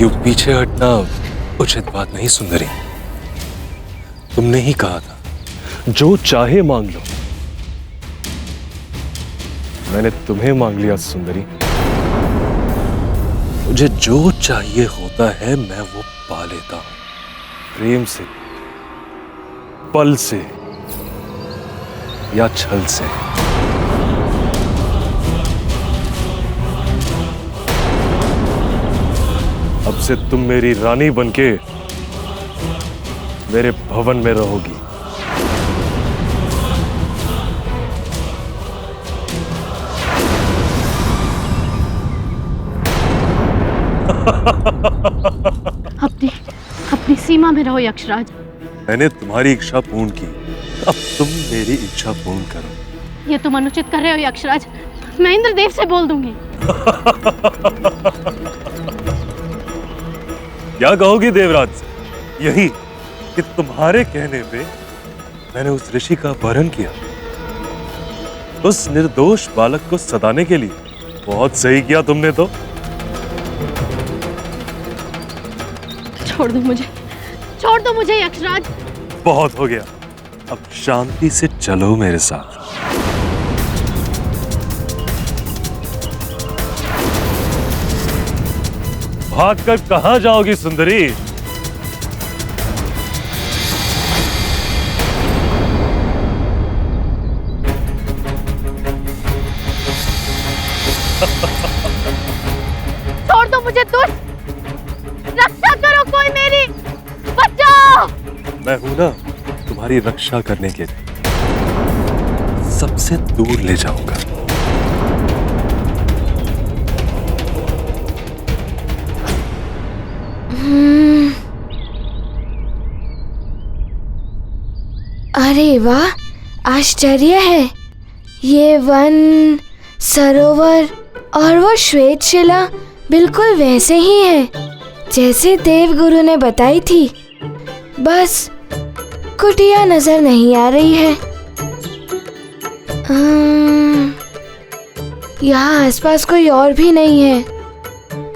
यूं पीछे हटना उचित बात नहीं सुंदरी। तुमने ही कहा था जो चाहे मांग लो। मैंने तुम्हें मांग लिया सुंदरी। मुझे जो चाहिए होता है मैं वो पा लेता हूं, प्रेम से, पल से या छल से। अब से तुम मेरी रानी बनके मेरे भवन में रहोगी। अपनी अपनी सीमा में रहो यक्षराज। मैंने तुम्हारी इच्छा पूर्ण की, अब तुम मेरी इच्छा पूर्ण करो। ये तुम अनुचित कर रहे हो यक्षराज। मैं इंद्रदेव से बोल दूंगी। क्या कहोगी देवराज से? यही कि तुम्हारे कहने पे मैंने उस ऋषि का अपहरण किया, उस निर्दोष बालक को सताने के लिए। बहुत सही किया तुमने तो। छोड़ दो मुझे, छोड़ दो मुझे यक्षराज। बहुत हो गया, अब शांति से चलो मेरे साथ। भागकर कहां जाओगी सुंदरी? छोड़ दो मुझे दुष्ट। रक्षा करो कोई मेरी, बचाओ। मैं हूं ना तुम्हारी रक्षा करने के लिए। सबसे दूर ले जाऊंगा। अरे वाह, आश्चर्य है। ये वन, सरोवर और वो श्वेत शिला बिल्कुल वैसे ही है जैसे देवगुरु ने बताई थी। बस कुटिया नजर नहीं आ रही है। यहाँ आसपास कोई और भी नहीं है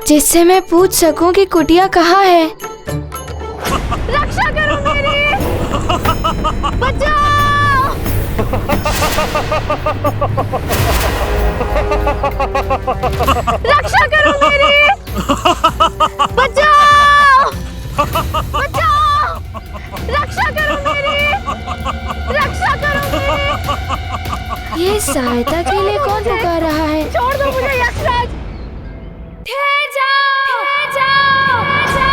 जिससे मैं पूछ सकूं कि कुटिया कहाँ है। रक्षा करो मेरी, बचाओ। रक्षा करो मेरी, बचाओ, बचाओ। रक्षा करो मेरी, रक्षा करो मेरी। ये सहायता के लिए कौन पुकार रहा है? छोड़ दो मुझे यक्षराज। ठहर जाओ, ठहर जाओ, ठहर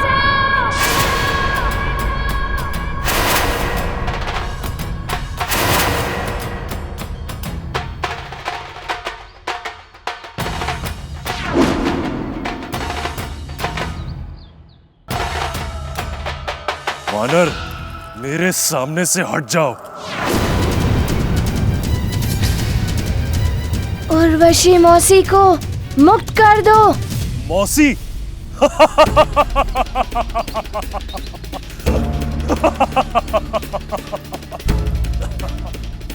जाओ। वानर, मेरे सामने से हट जाओ। उर्वशी मौसी को मुक्त कर दो। मौसी?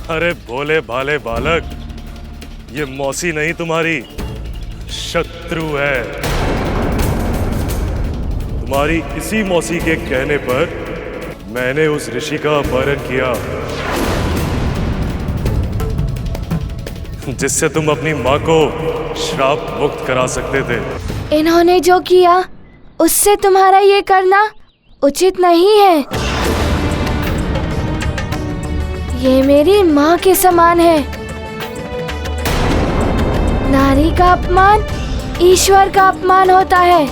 अरे भोले भाले बालक, ये मौसी नहीं तुम्हारी शत्रु है। तुम्हारी इसी मौसी के कहने पर मैंने उस ऋषि का अपहरण किया, जिससे तुम अपनी माँ को श्राप मुक्त करा सकते थे। इन्होंने जो किया उससे तुम्हारा ये करना उचित नहीं है। ये मेरी माँ के समान है। नारी का अपमान ईश्वर का अपमान होता है,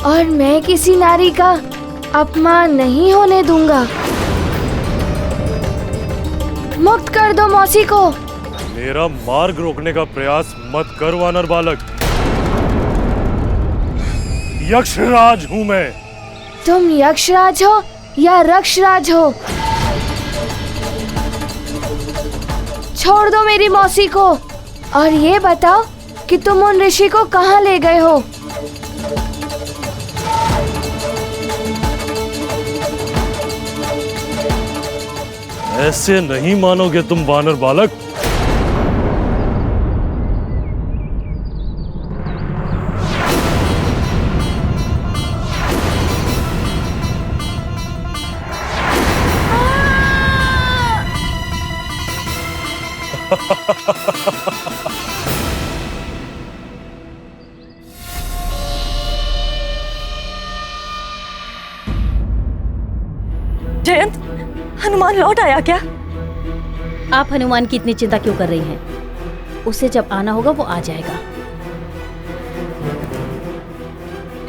और मैं किसी नारी का अपमान नहीं होने दूंगा। मुक्त कर दो मौसी को। मेरा मार्ग रोकने का प्रयास मत कर वानर बालक। यक्षराज हूं मैं। तुम यक्षराज हो या रक्षराज हो, छोड़ दो मेरी मौसी को और ये बताओ कि तुम उन ऋषि को कहाँ ले गए हो। ऐसे नहीं मानोगे तुम वानर बालक। जयंत, हनुमान लौट आया क्या? आप हनुमान की इतनी चिंता क्यों कर रही हैं? उसे जब आना होगा वो आ जाएगा।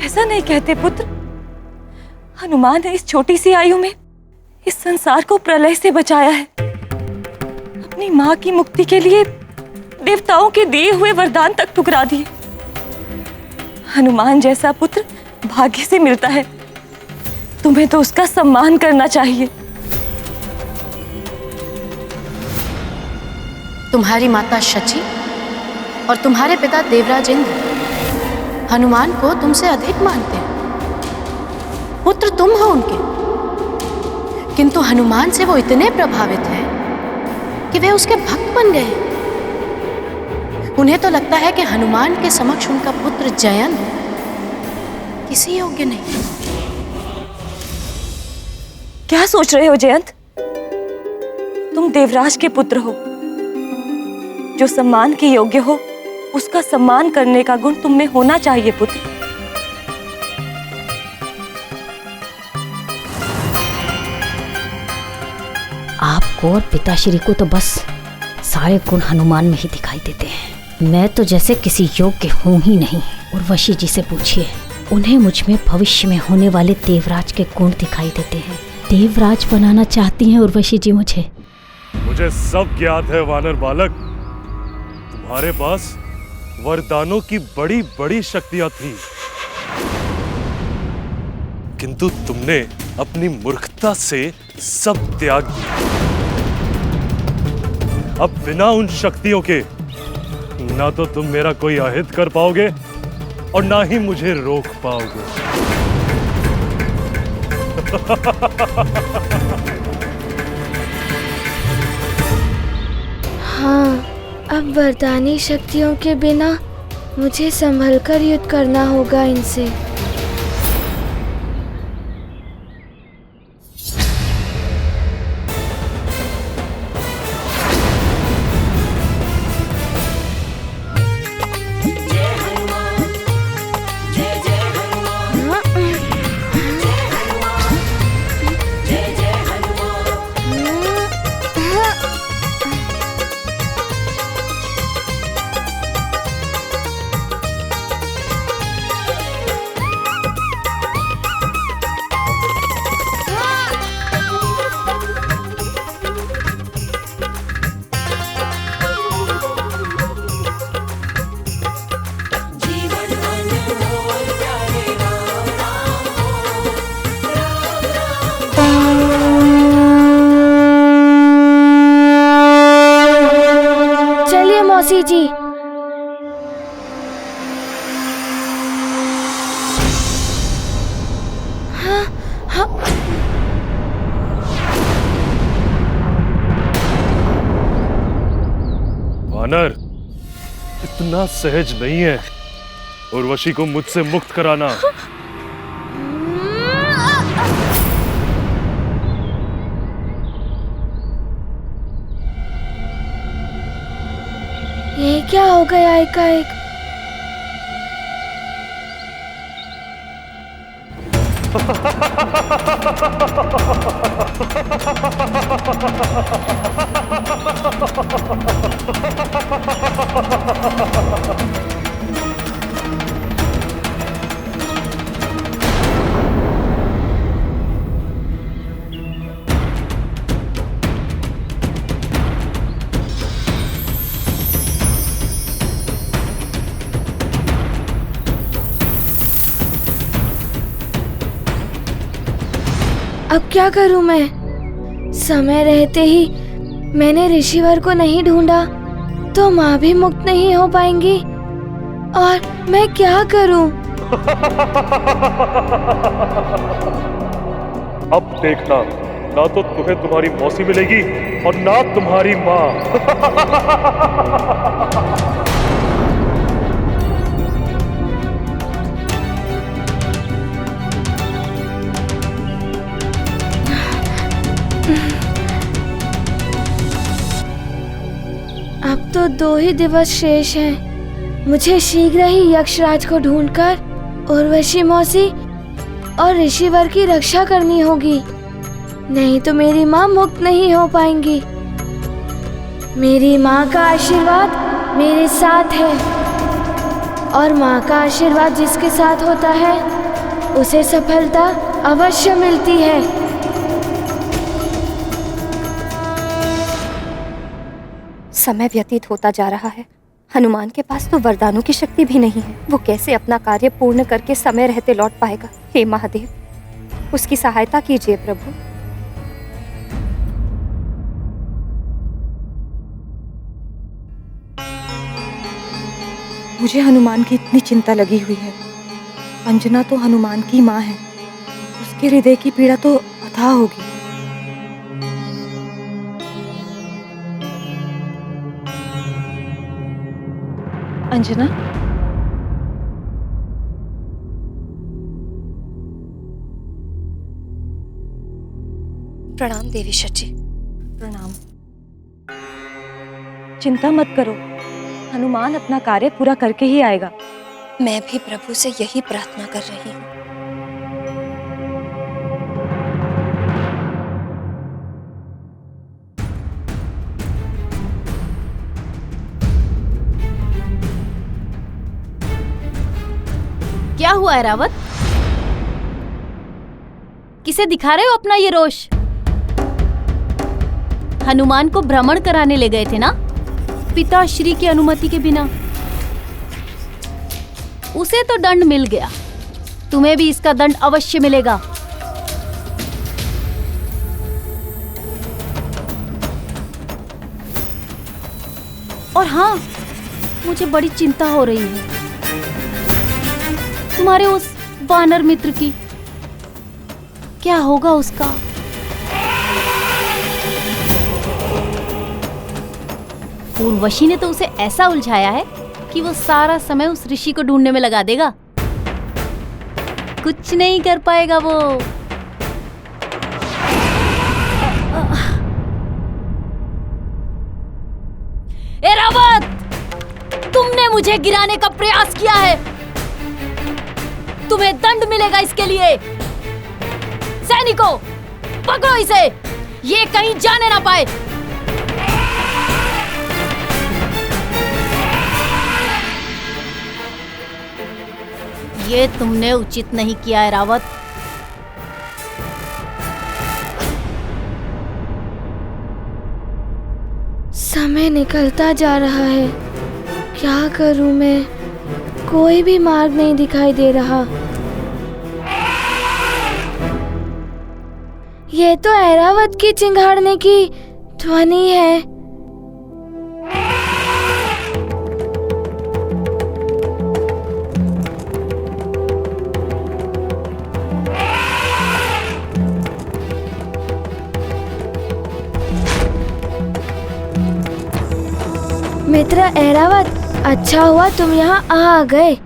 ऐसा नहीं कहते पुत्र। हनुमान ने इस छोटी सी आयु में इस संसार को प्रलय से बचाया है। अपनी माँ की मुक्ति के लिए देवताओं के दिए हुए वरदान तक ठुकरा दिए। हनुमान जैसा पुत्र भाग्य से मिलता है। तुम्हें तो उसका सम्मान करना चाहिए। तुम्हारी माता शची और तुम्हारे पिता देवराज इंद्र हनुमान को तुमसे अधिक मानते हैं। पुत्र तुम हो उनके, किंतु हनुमान से वो इतने प्रभावित हैं कि वे उसके भक्त बन गए। उन्हें तो लगता है कि हनुमान के समक्ष उनका पुत्र जयंत किसी योग्य नहीं। क्या सोच रहे हो जयंत? तुम देवराज के पुत्र हो। जो सम्मान के योग्य हो उसका सम्मान करने का गुण तुम में होना चाहिए पुत्र। आपको और पिताश्री को तो बस सारे गुण हनुमान में ही दिखाई देते हैं। मैं तो जैसे किसी योग्य हूँ ही नहीं। उर्वशी जी से पूछिए, उन्हें मुझ में भविष्य में होने वाले देवराज के गुण दिखाई देते हैं। देवराज बनाना चाहती हैं उर्वशी जी मुझे। मुझे सब ज्ञात है वानर बालक। तुम्हारे पास वरदानों की बड़ी बड़ी शक्तियां थी, किंतु तुमने अपनी मूर्खता से सब त्याग दिया। अब बिना उन शक्तियों के ना तो तुम मेरा कोई अहित कर पाओगे और ना ही मुझे रोक पाओगे। हाँ, अब वरदानी शक्तियों के बिना मुझे संभलकर युद्ध करना होगा इनसे। चलिए मौसी जी। हाँ, हाँ। वानर, इतना सहज नहीं है उर्वशी को मुझसे मुक्त कराना। ये क्या हो गया एकाएक? अब क्या करूं मैं? समय रहते ही मैंने ऋषिवर को नहीं ढूंढा तो माँ भी मुक्त नहीं हो पाएंगी। और मैं क्या करूं? अब देखना, ना तो तुम्हें तुम्हारी मौसी मिलेगी और ना तुम्हारी माँ। अब तो तो 2 ही दिवस शेष हैं। मुझे शीघ्र ही यक्षराज को ढूंढकर उर्वशी मौसी और ऋषिवर की रक्षा करनी होगी, नहीं तो मेरी माँ मुक्त नहीं हो पाएंगी। मेरी माँ का आशीर्वाद मेरे साथ है और माँ का आशीर्वाद जिसके साथ होता है उसे सफलता अवश्य मिलती है। समय व्यतीत होता जा रहा है। हनुमान के पास तो वरदानों की शक्ति भी नहीं है। वो कैसे अपना कार्य पूर्ण करके समय रहते लौट पाएगा? हे महादेव, उसकी सहायता कीजिए प्रभु। मुझे हनुमान की इतनी चिंता लगी हुई है। अंजना तो हनुमान की माँ है, उसके हृदय की पीड़ा तो अथाह होगी। अंजना, प्रणाम देवी शची। प्रणाम। चिंता मत करो, हनुमान अपना कार्य पूरा करके ही आएगा। मैं भी प्रभु से यही प्रार्थना कर रही हूँ। क्या हुआ है रावत? किसे दिखा रहे हो अपना ये रोष? हनुमान को भ्रमण कराने ले गए थे ना, पिताश्री की अनुमति के बिना। उसे तो दंड मिल गया, तुम्हें भी इसका दंड अवश्य मिलेगा। और हाँ, मुझे बड़ी चिंता हो रही है तुम्हारे उस वानर मित्र की। क्या होगा उसका? उर्वशी ने तो उसे ऐसा उलझाया है कि वो सारा समय उस ऋषि को ढूंढने में लगा देगा। कुछ नहीं कर पाएगा वो। ए रावत, तुमने मुझे गिराने का प्रयास किया है, तुम्हें दंड मिलेगा इसके लिए। सैनिकों, पकड़ो इसे, ये कहीं जाने ना पाए। ये तुमने उचित नहीं किया है रावत। समय निकलता जा रहा है, क्या करूं मैं? कोई भी मार्ग नहीं दिखाई दे रहा। ये तो ऐरावत की चिंगाड़ने की ध्वनि है। मित्र ऐरावत, अच्छा हुआ तुम यहाँ आ गए।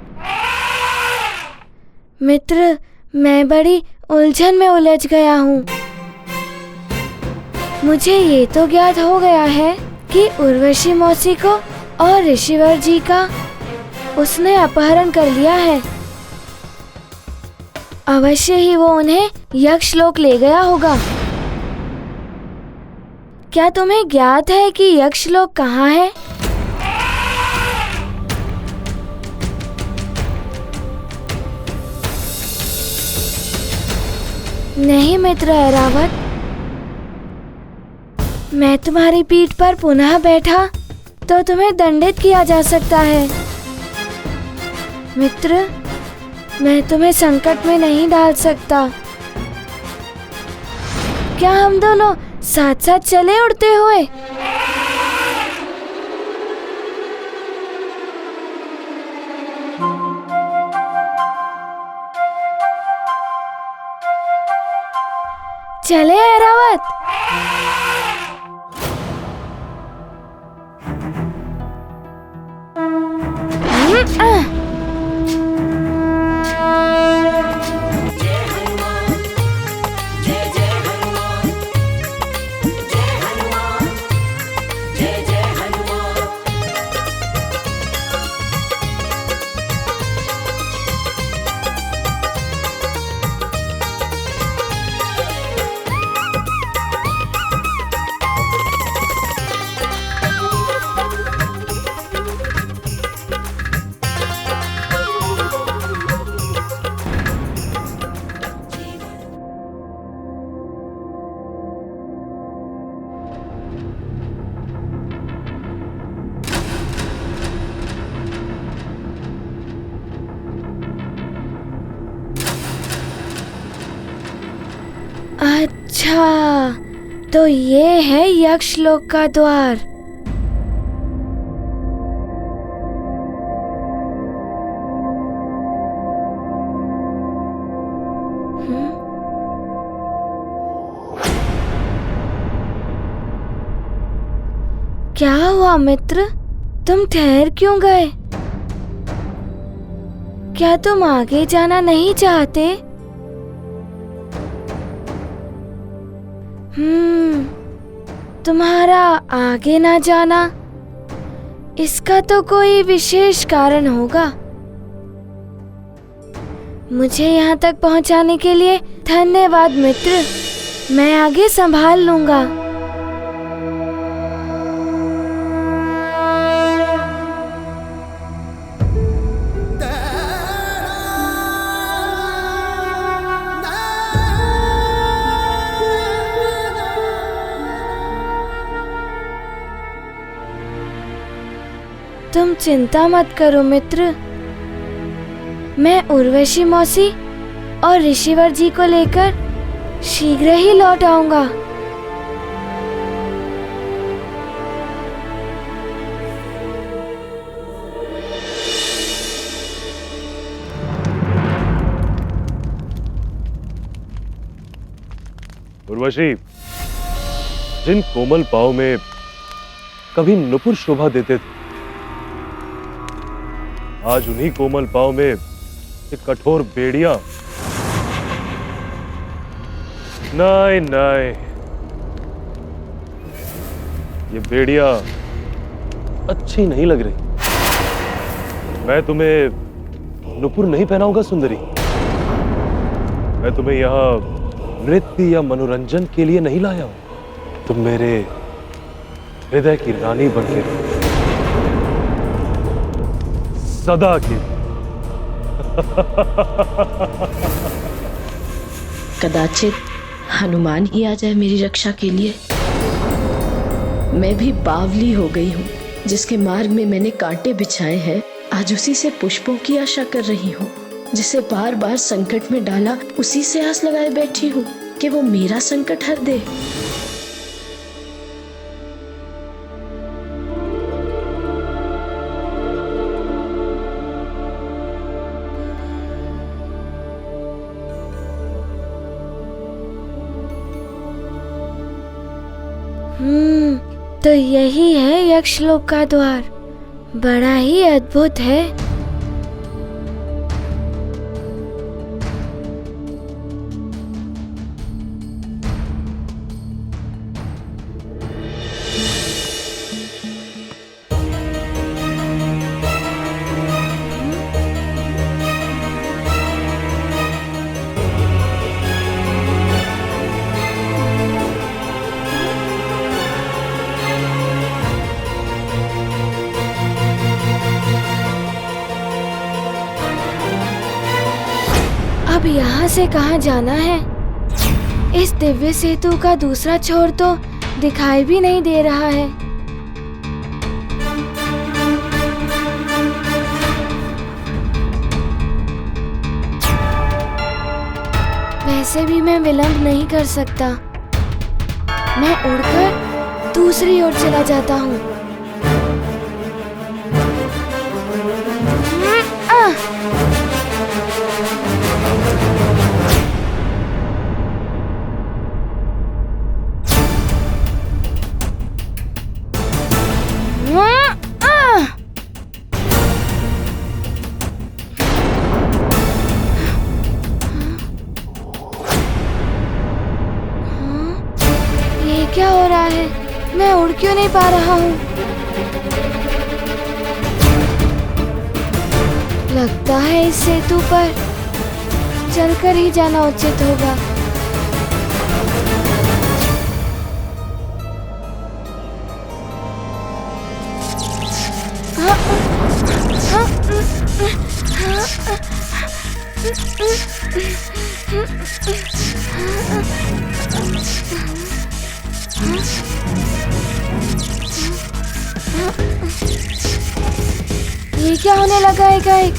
मित्र, मैं बड़ी उलझन में उलझ गया हूँ। मुझे ये तो ज्ञात हो गया है कि उर्वशी मौसी को और ऋषिवर जी का उसने अपहरण कर लिया है। अवश्य ही वो उन्हें यक्षलोक ले गया होगा। क्या तुम्हें ज्ञात है कि यक्षलोक कहाँ है? नहीं मित्र ऐरावत, मैं तुम्हारी पीठ पर पुनः बैठा तो तुम्हें दंडित किया जा सकता है। मित्र, मैं तुम्हें संकट में नहीं डाल सकता। क्या हम दोनों साथ साथ चले उड़ते हुए? चले ऐरावत। अच्छा, तो ये है यक्ष लोक का द्वार। क्या हुआ मित्र, तुम ठहर क्यों गए? क्या तुम आगे जाना नहीं चाहते? तुम्हारा आगे ना जाना, इसका तो कोई विशेष कारण होगा। मुझे यहाँ तक पहुँचाने के लिए धन्यवाद मित्र, मैं आगे संभाल लूंगा। तुम चिंता मत करो मित्र, मैं उर्वशी मौसी और ऋषिवर जी को लेकर शीघ्र ही लौट आऊंगा। उर्वशी, जिन कोमल पांव में कभी नुपुर शोभा देते थे, आज उन्हीं कोमल पांव में एक कठोर बेड़ियां। नहीं नहीं, ये बेड़ियां अच्छी नहीं लग रही। मैं तुम्हें नुपुर नहीं पहनाऊंगा सुंदरी। मैं तुम्हें यहां नृत्य या मनोरंजन के लिए नहीं लाया हूं। तुम मेरे हृदय की रानी बनके रहो, सदा की। कदाचित हनुमान ही आ जाए मेरी रक्षा के लिए। मैं भी बावली हो गई हूँ, जिसके मार्ग में मैंने कांटे बिछाए हैं, आज उसी से पुष्पों की आशा कर रही हूँ। जिसे बार बार संकट में डाला, उसी से आस लगाए बैठी हूँ कि वो मेरा संकट हर दे। तो यही है यक्षलोक का द्वार, बड़ा ही अद्भुत है। अब यहाँ से कहाँ जाना है? इस दिव्य सेतु का दूसरा छोर तो दिखाई भी नहीं दे रहा है। वैसे भी मैं विलंब नहीं कर सकता। मैं उड़कर दूसरी ओर चला जाता हूँ। क्या हो रहा है? मैं उड़ क्यों नहीं पा रहा हूँ? लगता है इस सेतु पर चलकर ही जाना उचित होगा। ये क्या होने लगा है एकाएक?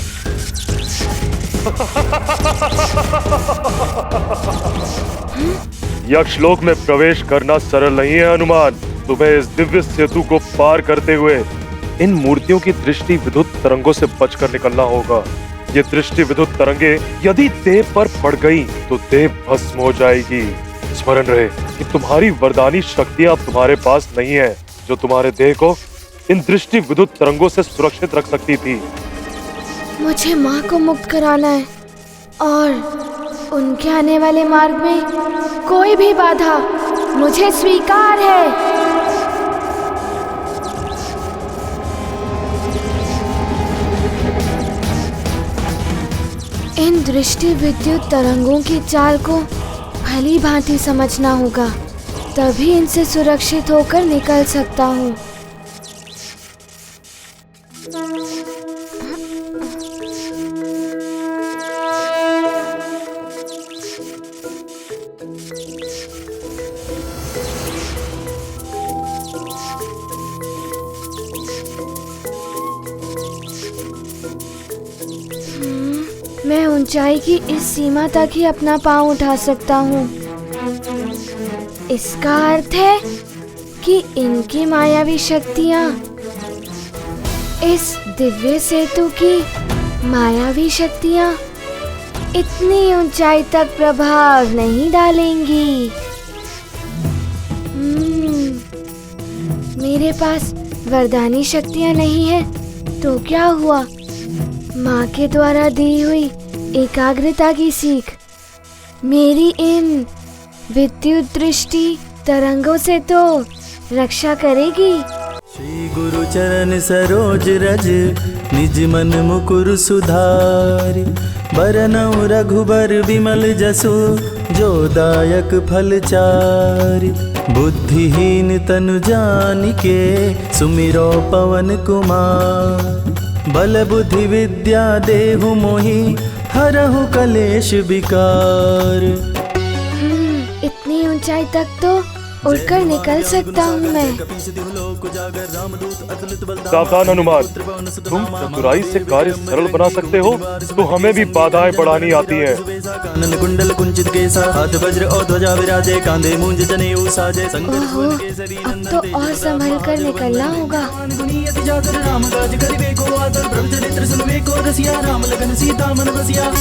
यक्षलोक में प्रवेश करना सरल नहीं है हनुमान। तुम्हें इस दिव्य सेतु को पार करते हुए इन मूर्तियों की दृष्टि विद्युत तरंगों से बचकर निकलना होगा। ये दृष्टि विद्युत तरंगे यदि देह पर पड़ गई तो देह भस्म हो जाएगी। स्मरण रहे कि तुम्हारी वरदानी शक्तियां अब तुम्हारे पास नहीं है, जो तुम्हारे देह को इन दृष्टि विद्युत तरंगों से सुरक्षित रख सकती थी। मुझे माँ को मुक्त कराना है और उनके आने वाले मार्ग में कोई भी बाधा मुझे स्वीकार है। इन दृष्टि विद्युत तरंगों की चाल को भली भांति समझना होगा, तभी इनसे सुरक्षित होकर निकल सकता हूँ। मैं ऊंचाई की इस सीमा तक ही अपना पांव उठा सकता हूँ। इसका अर्थ है कि इनकी मायावी शक्तियाँ इस दिव्य सेतु की मायावी शक्तियाँ इतनी ऊंचाई तक प्रभाव नहीं डालेंगी। मेरे पास वरदानी शक्तियाँ नहीं है तो क्या हुआ? माँ के द्वारा दी हुई एकाग्रता की सीख मेरी इन विद्युत दृष्टि तरंगों से तो रक्षा करेगी। श्री गुरु चरण सरोज रज निज मन मुकुर सुधारि, बरनउँ रघुबर विमल जसु जो दायक फल चारि। बुद्धिहीन तनु जानिके सुमिरो पवन कुमार, बल बुद्धि विद्या देहु मोहि हरहु कलेश विकार। इतनी ऊंचाई तक तो उड़कर निकल सकता हूँ मैं। सावधान हनुमान, तुम चतुराई से कार्य सरल बना सकते हो तो हमें भी बाधाएं बढ़ानी आती हैं। कानन कुंडल कुंचित केसा, हाथ वज्र और ध्वजा विराजे, कांधे मूंज जनेऊ साजे। ओहो, अब तो और संभल कर निकलना होगा। राम काज करिबे को आदर, प्रभु चरित्र सुनबे को रसिया, राम लगन सीता मन बसिया।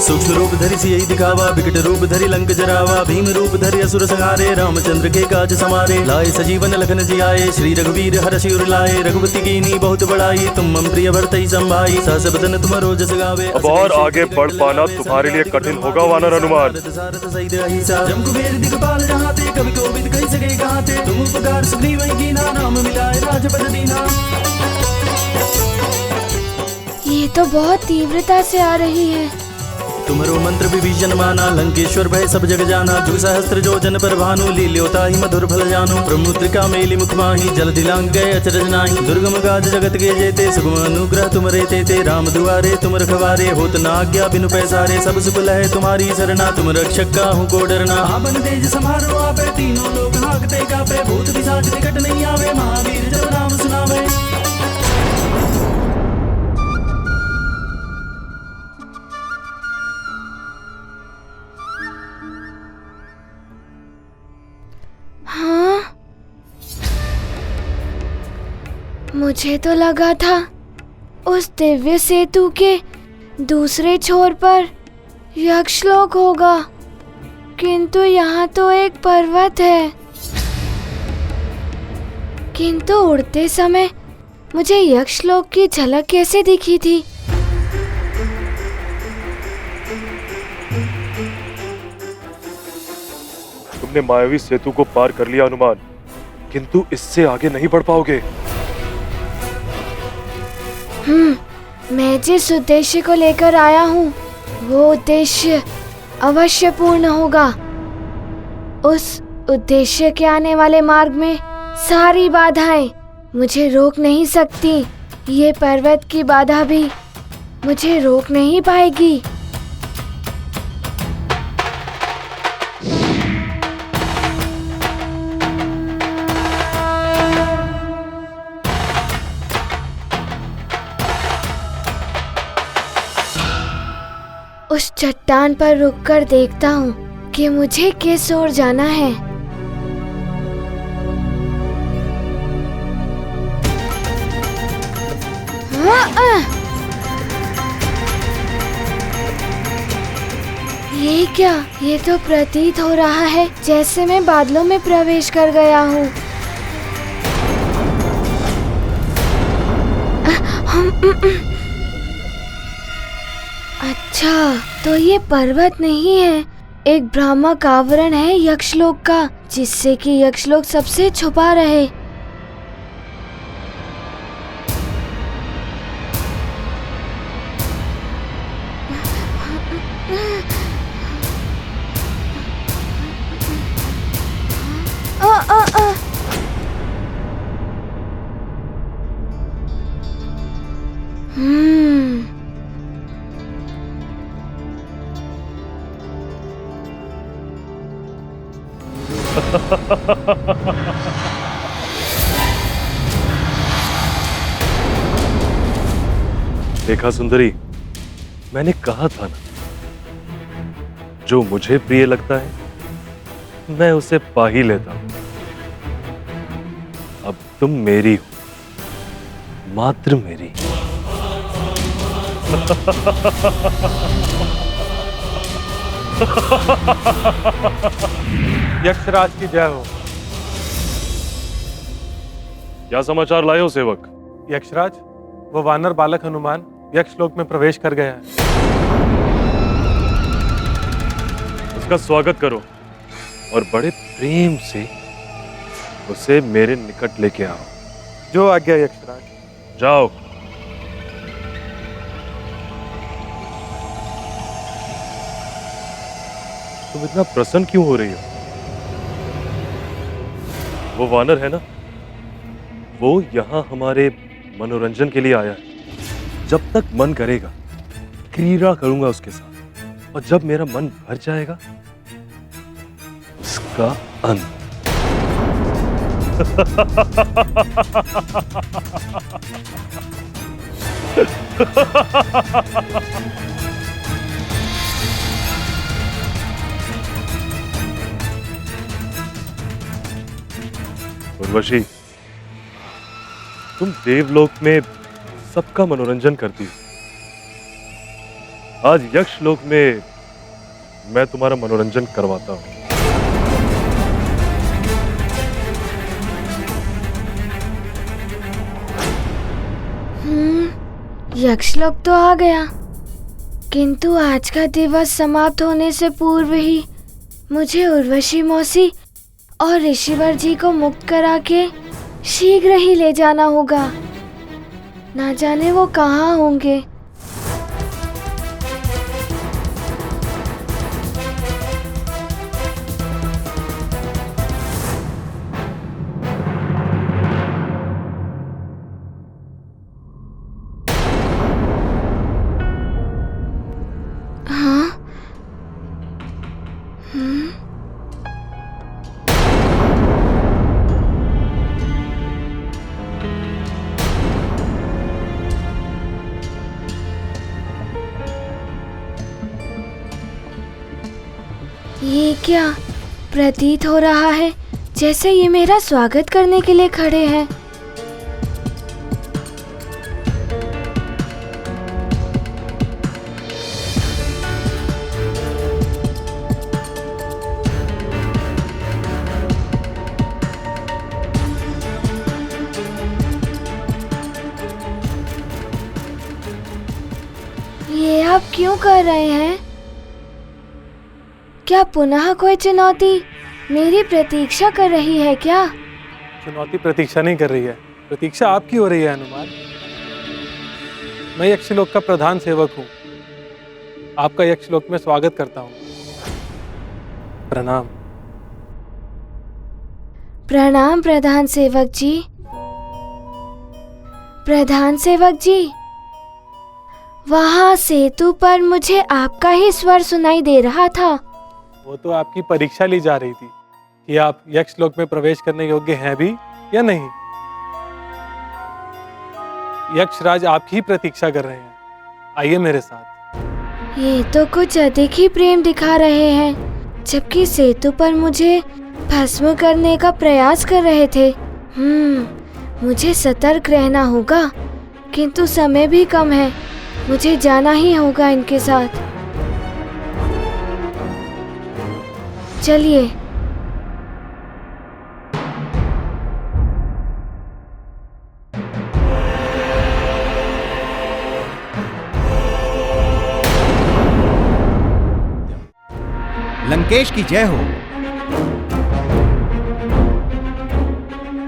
सूक्ष्म रूप धरि सियहि दिखावा, विकट रूप धरि लंक जरावा। भीम रूप धरि असुर संहारे, रामचंद्र के काज समारे। लाए सजीवन लखन जियाए, श्री रघुवीर हर्षि उर लाए। रघुपति कीनी बहुत बड़ाई, तुम मम प्रिय भरतहि संभाई। सहस बदन तुम रोजस गावे। अब और आगे बढ़ पाना तुम्हारे लिए कठिन होगा वानर हनुमान। जम कुबेर दिगपाल जहाते, कवि कोविद कहि सके गाते। तुम उपकार सुग्रीव कीना, नाम मिलाए राजपद दीना। ये तो बहुत तीव्रता से आ रही है। तुमरो मंत्र विभीषण माना, लंकेश्वर भय सब जग जाना। जुग सहस्त्र जो जन पर भानु, लील्योता ही मधुर फल जानु। प्रमुद्रिका मेली मुख माही, जल दिलांग गए अचरज नाही। दुर्गम काज जगत के जेते, सुगम अनुग्रह तुम रे ते। राम दुआरे तुम रखवारे, होत न आज्ञा बिनु पैसारे। सब सुख लहे तुम्हारी सरना, तुम रक्षक काहू को डरना। आपन तेज समारो आपे, तीनों लोग हाकते कापे। भूत पिशाच निकट नहीं आवे, महावीर जब नाम सुनावे। मुझे तो लगा था उस दिव्य सेतु के दूसरे छोर पर यक्षलोक होगा, किंतु यहाँ तो एक पर्वत है। किंतु उड़ते समय मुझे यक्षलोक की झलक कैसे दिखी थी? तुमने मायावी सेतु को पार कर लिया हनुमान, किंतु इससे आगे नहीं बढ़ पाओगे। मैं जिस उद्देश्य को लेकर आया हूँ वो उद्देश्य अवश्य पूर्ण होगा। उस उद्देश्य के आने वाले मार्ग में सारी बाधाएं मुझे रोक नहीं सकती। ये पर्वत की बाधा भी मुझे रोक नहीं पाएगी। उस चट्टान पर रुककर देखता हूँ कि मुझे किस ओर जाना है। ये क्या? ये तो प्रतीत हो रहा है जैसे मैं बादलों में प्रवेश कर गया हूँ। अच्छा, तो ये पर्वत नहीं है, एक भ्रामक आवरण है यक्षलोक का, जिससे कि यक्षलोक सबसे छुपा रहे। देखा सुंदरी, मैंने कहा था ना, जो मुझे प्रिय लगता है मैं उसे पा ही लेता हूं। अब तुम मेरी हो, मात्र मेरी। यक्षराज की जय हो। क्या समाचार लाए हो सेवक? यक्षराज, वो वानर बालक हनुमान यक्षलोक में प्रवेश कर गया है। उसका स्वागत करो और बड़े प्रेम से उसे मेरे निकट लेके आओ। जो आज्ञा यक्षराज। जाओ। तुम इतना प्रसन्न क्यों हो रही हो? वो वानर है ना, वो यहां हमारे मनोरंजन के लिए आया है। जब तक मन करेगा क्रीड़ा करूंगा उसके साथ, और जब मेरा मन भर जाएगा उसका अंत। उर्वशी, तुम देवलोक में सबका मनोरंजन करती हो, आज यक्षलोक में मैं तुम्हारा मनोरंजन करवाता हूं। यक्षलोक तो आ गया, किंतु आज का दिवस समाप्त होने से पूर्व ही मुझे उर्वशी मौसी और ऋषिवर जी को मुक्त करा के शीघ्र ही ले जाना होगा। ना जाने वो कहाँ होंगे। हाँ? ये क्या? प्रतीत हो रहा है जैसे ये मेरा स्वागत करने के लिए खड़े हैं। ये आप क्यों कर रहे हैं? क्या पुनः कोई चुनौती मेरी प्रतीक्षा कर रही है क्या? चुनौती प्रतीक्षा नहीं कर रही है, प्रतीक्षा आपकी हो रही है हनुमान। मैं यक्षलोक का प्रधान सेवक हूँ, आपका यक्षलोक में स्वागत करता हूँ। प्रणाम। प्रणाम प्रधान सेवक जी। प्रधान सेवक जी, वहाँ सेतु पर मुझे आपका ही स्वर सुनाई दे रहा था। वो तो आपकी परीक्षा ली जा रही थी कि आप यक्षलोक में प्रवेश करने योग्य हैं भी या नहीं। यक्षराज आपकी ही प्रतीक्षा कर रहे हैं, आइए मेरे साथ। ये तो कुछ अधिक ही प्रेम दिखा रहे हैं, जबकि सेतु पर मुझे भस्म करने का प्रयास कर रहे थे। मुझे सतर्क रहना होगा, किंतु समय भी कम है। मुझे जाना ही होगा इनके साथ। चलिए। लंकेश की जय हो।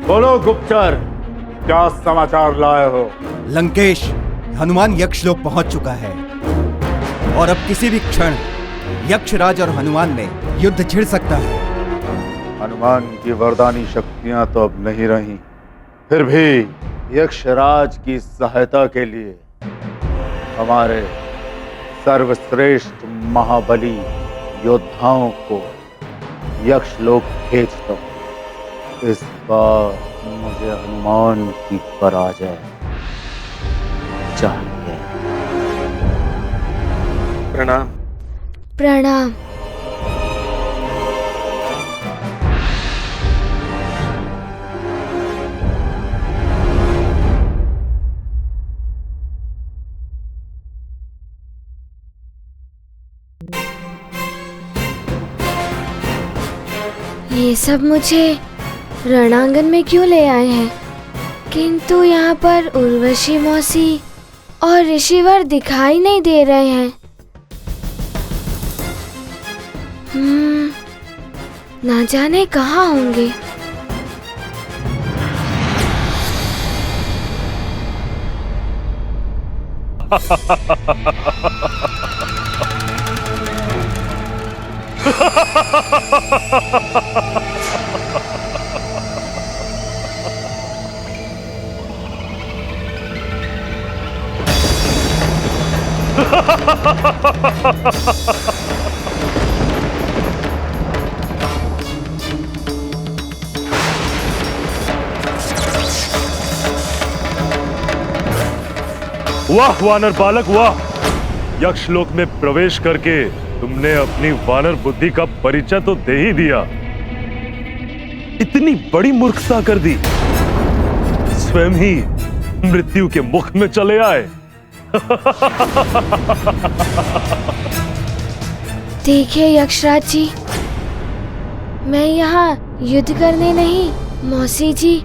बोलो गुप्तचर, क्या समाचार लाए हो? लंकेश, हनुमान यक्षलोक पहुंच चुका है और अब किसी भी क्षण यक्षराज और हनुमान में युद्ध छिड़ सकता है। हनुमान की वरदानी शक्तियां तो अब नहीं रही, फिर भी यक्षराज की सहायता के लिए हमारे सर्वश्रेष्ठ महाबली योद्धाओं को यक्षलोक भेज दो। इस बार मुझे हनुमान की पराजय चाहिए। प्रणाम। प्रणाम। ये सब मुझे रणांगन में क्यों ले आए हैं? किंतु यहाँ पर उर्वशी मौसी और ऋषिवर दिखाई नहीं दे रहे हैं। ना जाने कहाँ होंगे। वाह वानर बालक वाह! यक्षलोक में प्रवेश करके तुमने अपनी वानर बुद्धि का परिचय तो दे ही दिया। इतनी बड़ी मूर्खता कर दी, स्वयं ही मृत्यु के मुख में चले आए। देखिए यक्षराज जी, मैं यहाँ युद्ध करने नहीं, मौसी जी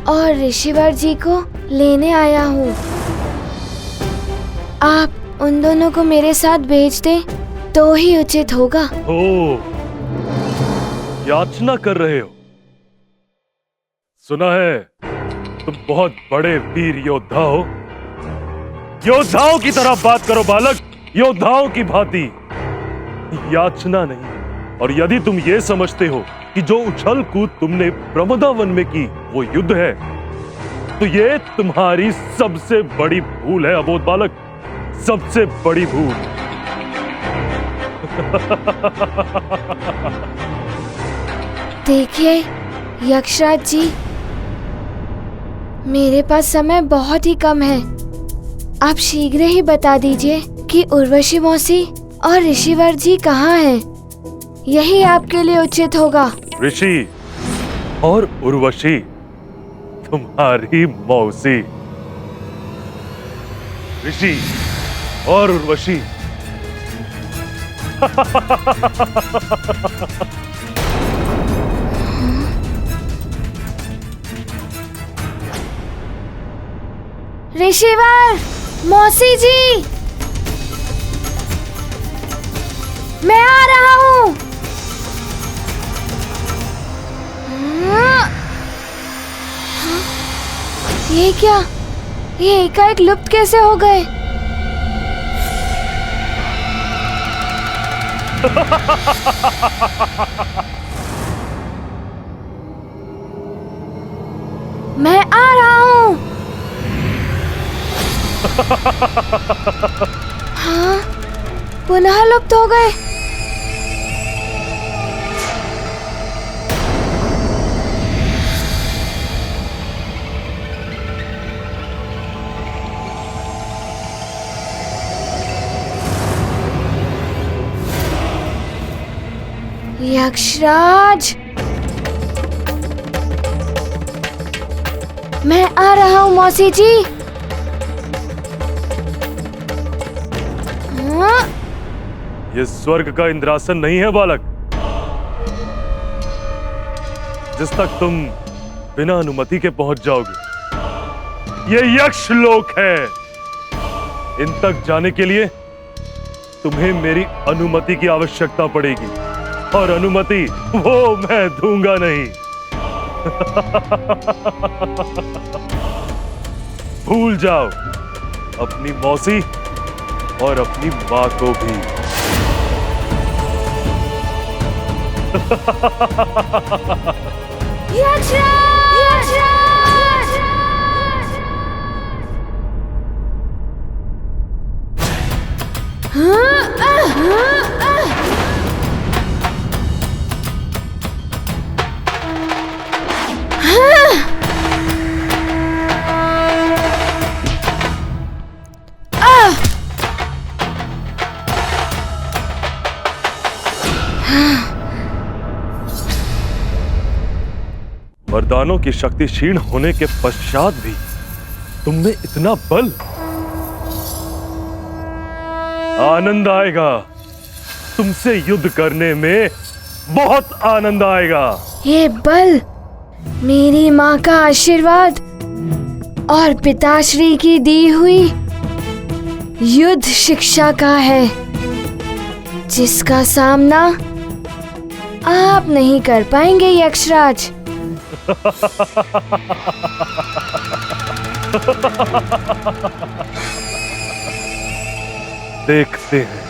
और ऋषिवर जी को लेने आया हूँ। आप उन दोनों को मेरे साथ भेज दें तो ही उचित होगा। ओ, याचना कर रहे हो? सुना है तुम बहुत बड़े वीर योद्धा हो। योद्धाओं की तरह बात करो बालक, योद्धाओं की भांति, याचना नहीं। और यदि तुम ये समझते हो कि जो उछल कूद तुमने प्रमदावन में की वो युद्ध है, तो ये तुम्हारी सबसे बड़ी भूल है अबोध बालक, सबसे बड़ी भूल। देखिए यक्षराज जी, मेरे पास समय बहुत ही कम है। आप शीघ्र ही बता दीजिए कि उर्वशी मौसी और ऋषिवर जी कहाँ हैं। यही आपके लिए उचित होगा। ऋषि और उर्वशी तुम्हारी मौसी, ऋषि और उर्वशी। ऋषिवर, मौसी जी, मैं आ रहा हूँ। ये क्या? ये एकाएक लुप्त कैसे हो गए? मैं आ रहा हूँ। हाँ, पुनः लुप्त हो गए। यक्षराज, मैं आ रहा हूँ मौसी जी। हाँ? ये स्वर्ग का इंद्रासन नहीं है बालक, जिस तक तुम बिना अनुमति के पहुंच जाओगे। ये यक्ष लोक है। इन तक जाने के लिए तुम्हें मेरी अनुमति की आवश्यकता पड़ेगी, और अनुमति वो मैं दूंगा नहीं। भूल जाओ अपनी मौसी और अपनी मां को भी। वरदानों की शक्ति क्षीण होने के पश्चात भी तुम में इतना बल। आनंद आएगा तुमसे युद्ध करने में, बहुत आनंद आएगा। ये बल मेरी माँ का आशीर्वाद और पिताश्री की दी हुई युद्ध शिक्षा का है, जिसका सामना आप नहीं कर पाएंगे यक्षराज। देखते हैं।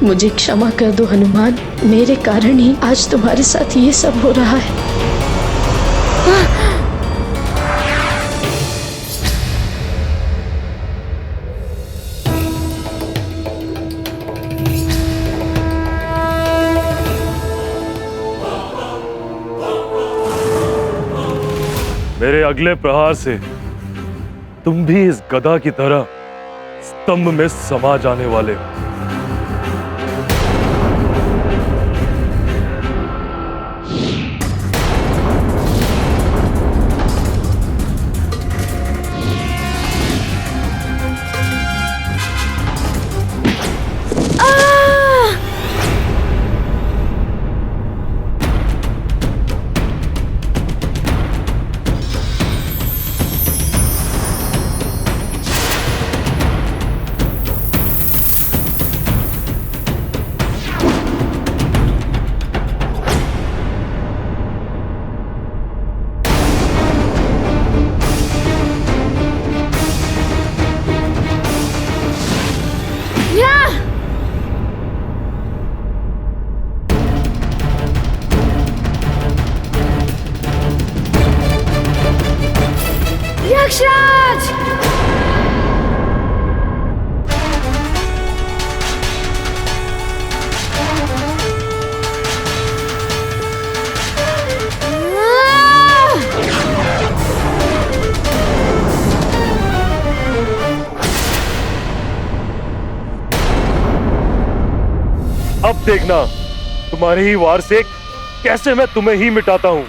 मुझे क्षमा कर दो हनुमान, मेरे कारण ही आज तुम्हारे साथ ये सब हो रहा है। मेरे अगले प्रहार से तुम भी इस गदा की तरह स्तंभ में समा जाने वाले हो। यक्षराज! अब देखना तुम्हारे ही वार से कैसे मैं तुम्हें ही मिटाता हूं।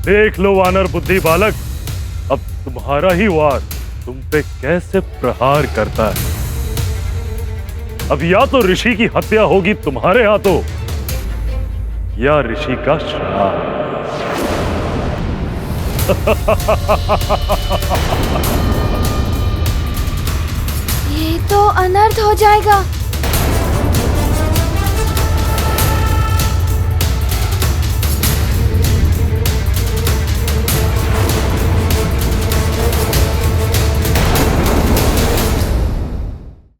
देख लो वानर बुद्धि बालक, अब तुम्हारा ही वार तुम पे कैसे प्रहार करता है। अब या तो ऋषि की हत्या होगी तुम्हारे हाथों, या ऋषि का श्राप। ये तो अनर्थ हो जाएगा।